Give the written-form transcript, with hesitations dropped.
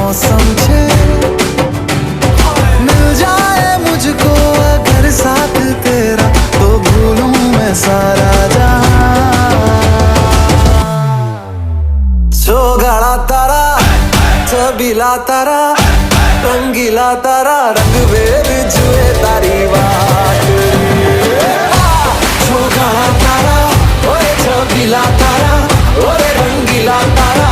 मौसम छे मिल जाए मुझको अगर साथ तेरा तो भूलूं मैं सारा जहां चौगाड़ा तारा छबीला तारा रंगीला तारा रंग वेद जुए तारी बात चौगाड़ा तारा ओए छबीला तारा ओए रंगीला तारा